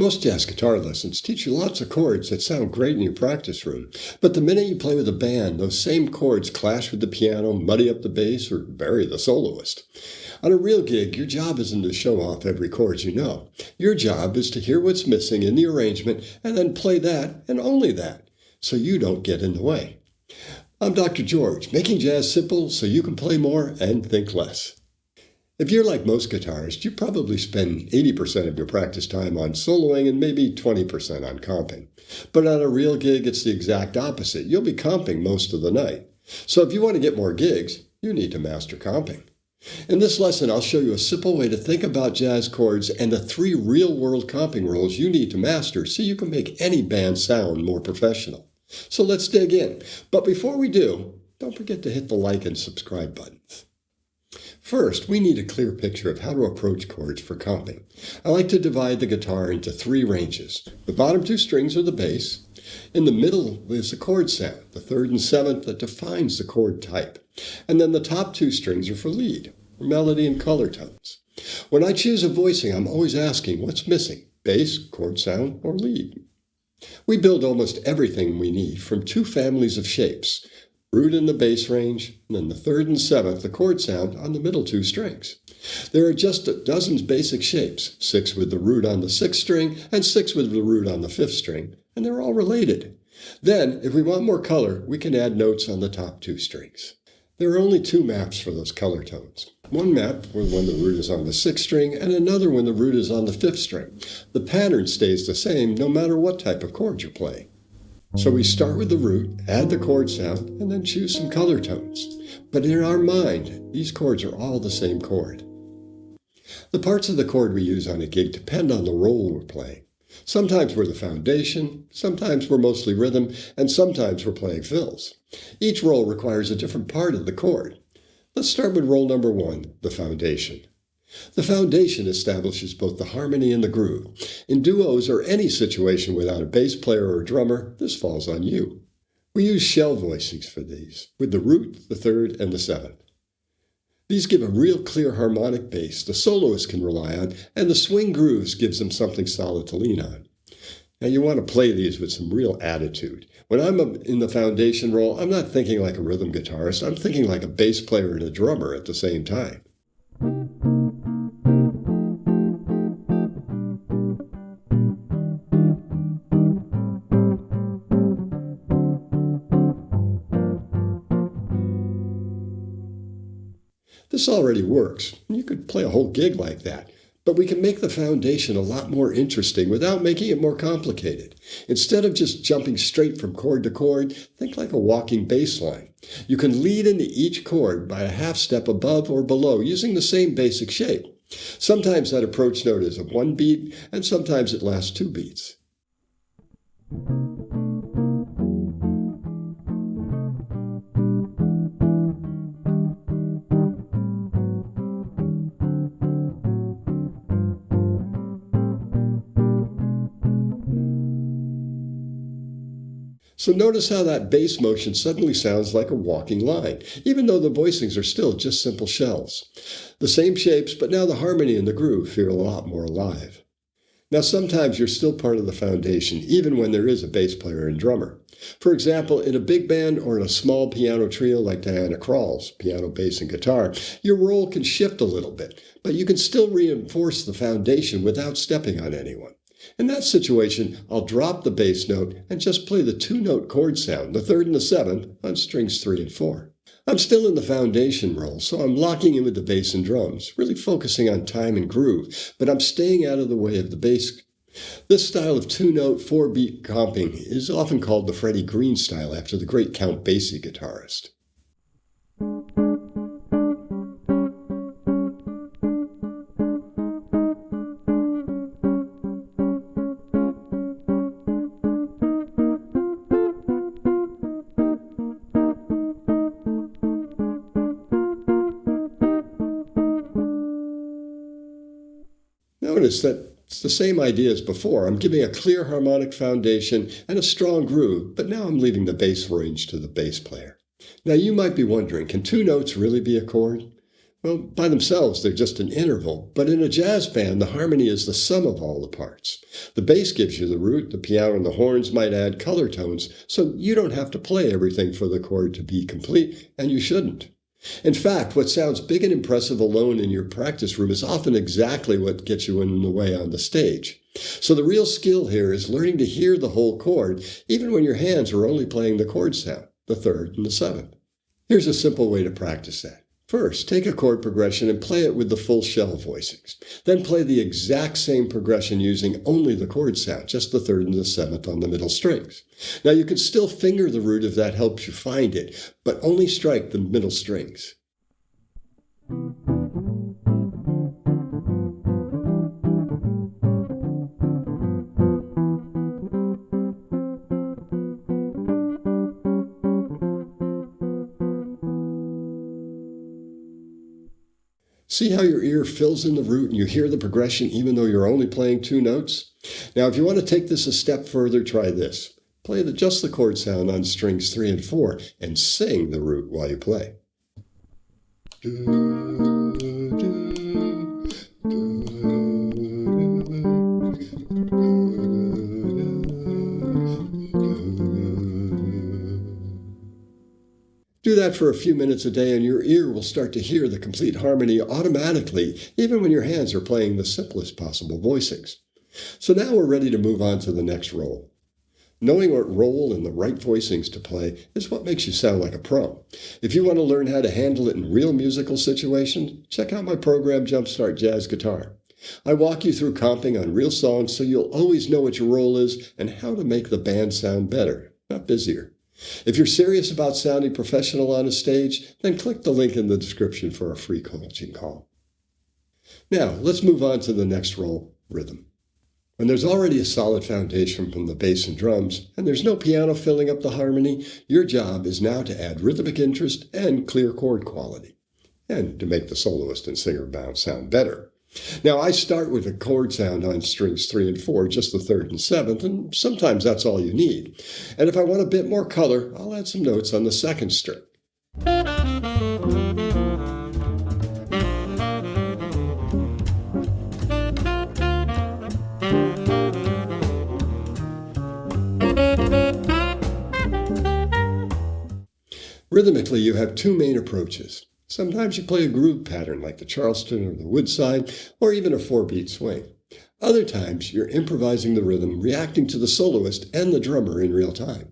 Most jazz guitar lessons teach you lots of chords that sound great in your practice room, but the minute you play with a band, those same chords clash with the piano, muddy up the bass, or bury the soloist. On a real gig, your job isn't to show off every chord you know. Your job is to hear what's missing in the arrangement and then play that and only that, so you don't get in the way. I'm Dr. George, making jazz simple so you can play more and think less. If you're like most guitarists, you probably spend 80% of your practice time on soloing and maybe 20% on comping. But on a real gig, it's the exact opposite. You'll be comping most of the night. So if you want to get more gigs, you need to master comping. In this lesson, I'll show you a simple way to think about jazz chords and the 3 real-world comping rules you need to master so you can make any band sound more professional. So let's dig in. But before we do, don't forget to hit the like and subscribe buttons. First, we need a clear picture of how to approach chords for comping. I like to divide the guitar into 3 ranges. The bottom 2 strings are the bass. In the middle is the chord sound, the 3rd and 7th that defines the chord type. And then the top 2 strings are for lead, or melody and color tones. When I choose a voicing, I'm always asking what's missing, bass, chord sound, or lead. We build almost everything we need from 2 families of shapes. Root in the bass range, and then the 3rd and 7th, the chord sound on the middle 2 strings. There are just a dozen basic shapes, 6 with the root on the 6th string and 6 with the root on the 5th string, and they're all related. Then, if we want more color, we can add notes on the top 2 strings. There are only 2 maps for those color tones. One map when the root is on the 6th string and another when the root is on the 5th string. The pattern stays the same no matter what type of chord you're playing. So we start with the root, add the chord sound, and then choose some color tones. But in our mind, these chords are all the same chord. The parts of the chord we use on a gig depend on the role we're playing. Sometimes we're the foundation, sometimes we're mostly rhythm, and sometimes we're playing fills. Each role requires a different part of the chord. Let's start with role number 1, the foundation. The foundation establishes both the harmony and the groove. In duos or any situation without a bass player or a drummer, this falls on you. We use shell voicings for these, with the root, the 3rd, and the 7th. These give a real clear harmonic bass the soloist can rely on, and the swing grooves gives them something solid to lean on. Now you want to play these with some real attitude. When I'm in the foundation role, I'm not thinking like a rhythm guitarist, I'm thinking like a bass player and a drummer at the same time. This already works. You could play a whole gig like that. But we can make the foundation a lot more interesting without making it more complicated. Instead of just jumping straight from chord to chord, think like a walking bass line. You can lead into each chord by a half step above or below using the same basic shape. Sometimes that approach note is a 1 beat, and sometimes it lasts 2 beats. So notice how that bass motion suddenly sounds like a walking line, even though the voicings are still just simple shells. The same shapes, but now the harmony and the groove feel a lot more alive. Now sometimes you're still part of the foundation, even when there is a bass player and drummer. For example, in a big band or in a small piano trio like Diana Krall's, piano, bass, and guitar, your role can shift a little bit, but you can still reinforce the foundation without stepping on anyone. In that situation, I'll drop the bass note and just play the 2-note chord sound, the 3rd and the 7th, on strings 3 and 4. I'm still in the foundation role, so I'm locking in with the bass and drums, really focusing on time and groove, but I'm staying out of the way of the bass. This style of 2-note, 4-beat comping is often called the Freddie Green style after the great Count Basie guitarist. Notice that it's the same idea as before. I'm giving a clear harmonic foundation and a strong groove, but now I'm leaving the bass range to the bass player. Now you might be wondering, can 2 notes really be a chord? Well, by themselves, they're just an interval, but in a jazz band, the harmony is the sum of all the parts. The bass gives you the root, the piano and the horns might add color tones, so you don't have to play everything for the chord to be complete, and you shouldn't. In fact, what sounds big and impressive alone in your practice room is often exactly what gets you in the way on the stage. So the real skill here is learning to hear the whole chord, even when your hands are only playing the chord sound, the third and the seventh. Here's a simple way to practice that. First, take a chord progression and play it with the full shell voicings. Then play the exact same progression using only the chord sound, just the third and the seventh on the middle strings. Now you can still finger the root if that helps you find it, but only strike the middle strings. See how your ear fills in the root and you hear the progression even though you're only playing two notes? Now, if you want to take this a step further, try this. Play just the chord sound on strings 3 and 4 and sing the root while you play. Do that for a few minutes a day and your ear will start to hear the complete harmony automatically, even when your hands are playing the simplest possible voicings. So now we're ready to move on to the next roll. Knowing what roll and the right voicings to play is what makes you sound like a pro. If you want to learn how to handle it in real musical situations, check out my program Jumpstart Jazz Guitar. I walk you through comping on real songs so you'll always know what your role is and how to make the band sound better, not busier. If you're serious about sounding professional on a stage, then click the link in the description for a free coaching call. Now, let's move on to the next role, rhythm. When there's already a solid foundation from the bass and drums, and there's no piano filling up the harmony, your job is now to add rhythmic interest and clear chord quality, and to make the soloist and singer sound better. Now, I start with a chord sound on strings 3 and 4, just the third and seventh, and sometimes that's all you need. And if I want a bit more color, I'll add some notes on the second string. Rhythmically, you have two main approaches. Sometimes you play a groove pattern like the Charleston or the Woodside, or even a 4-beat swing. Other times, you're improvising the rhythm, reacting to the soloist and the drummer in real time.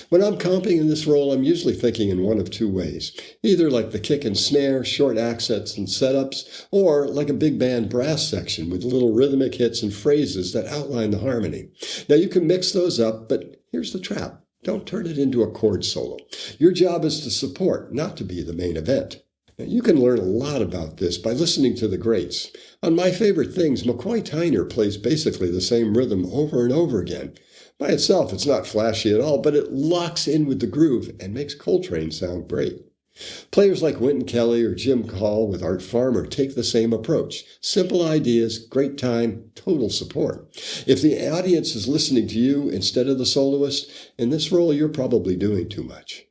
When I'm comping in this role, I'm usually thinking in one of two ways, either like the kick and snare, short accents and setups, or like a big band brass section with little rhythmic hits and phrases that outline the harmony. Now you can mix those up, but here's the trap. Don't turn it into a chord solo. Your job is to support, not to be the main event. Now, you can learn a lot about this by listening to the greats. On My Favorite Things, McCoy Tyner plays basically the same rhythm over and over again. By itself, it's not flashy at all, but it locks in with the groove and makes Coltrane sound great. Players like Wynton Kelly or Jim Call with Art Farmer take the same approach. Simple ideas, great time, total support. If the audience is listening to you instead of the soloist, in this role you're probably doing too much.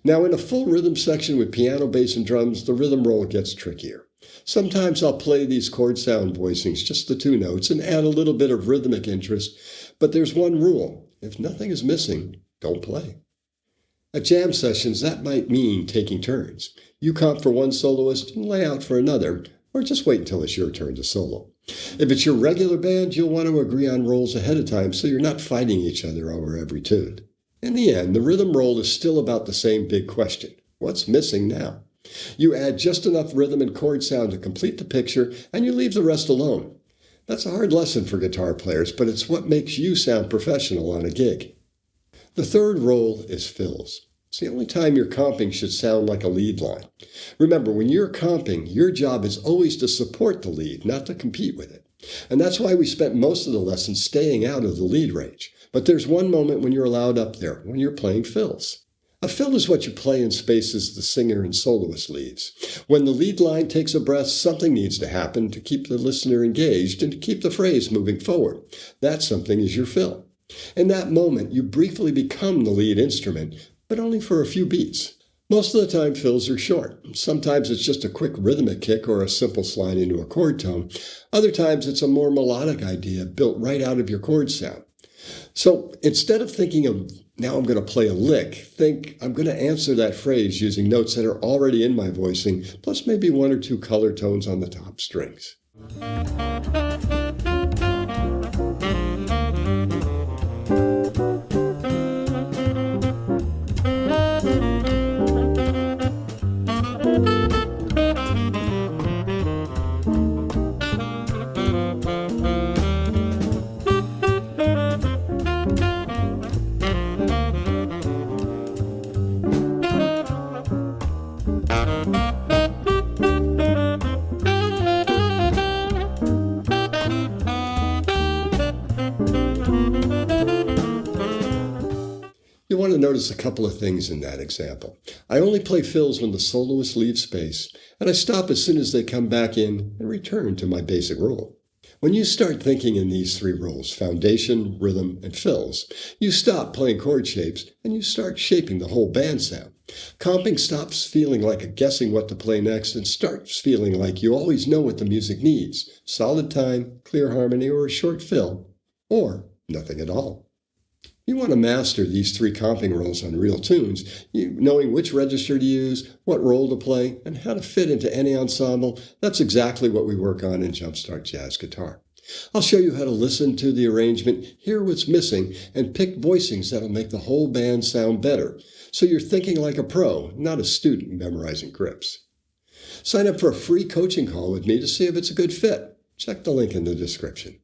Now, in a full rhythm section with piano, bass, and drums, the rhythm roll gets trickier. Sometimes I'll play these chord sound voicings, just the two notes, and add a little bit of rhythmic interest, but there's one rule. If nothing is missing, don't play. At jam sessions, that might mean taking turns. You comp for one soloist and lay out for another, or just wait until it's your turn to solo. If it's your regular band, you'll want to agree on roles ahead of time so you're not fighting each other over every tune. In the end, the rhythm roll is still about the same big question. What's missing now? You add just enough rhythm and chord sound to complete the picture, and you leave the rest alone. That's a hard lesson for guitar players, but it's what makes you sound professional on a gig. The third role is fills. It's the only time your comping should sound like a lead line. Remember, when you're comping, your job is always to support the lead, not to compete with it. And that's why we spent most of the lesson staying out of the lead range. But there's one moment when you're allowed up there, when you're playing fills. A fill is what you play in spaces the singer and soloist leaves. When the lead line takes a breath, something needs to happen to keep the listener engaged and to keep the phrase moving forward. That something is your fill. In that moment, you briefly become the lead instrument, but only for a few beats. Most of the time, fills are short. Sometimes it's just a quick rhythmic kick or a simple slide into a chord tone. Other times it's a more melodic idea built right out of your chord sound. So instead of thinking of, now I'm going to play a lick, think I'm going to answer that phrase using notes that are already in my voicing, plus maybe one or two color tones on the top strings. You want to notice a couple of things in that example. I only play fills when the soloist leaves space, and I stop as soon as they come back in and return to my basic role. When you start thinking in these three roles, foundation, rhythm, and fills, you stop playing chord shapes and you start shaping the whole band sound. Comping stops feeling like a guessing what to play next and starts feeling like you always know what the music needs: solid time, clear harmony, or a short fill, or nothing at all. You want to master these three comping roles on real tunes, knowing which register to use, what role to play, and how to fit into any ensemble. That's exactly what we work on in Jumpstart Jazz Guitar. I'll show you how to listen to the arrangement, hear what's missing, and pick voicings that'll make the whole band sound better. So you're thinking like a pro, not a student memorizing grips. Sign up for a free coaching call with me to see if it's a good fit. Check the link in the description.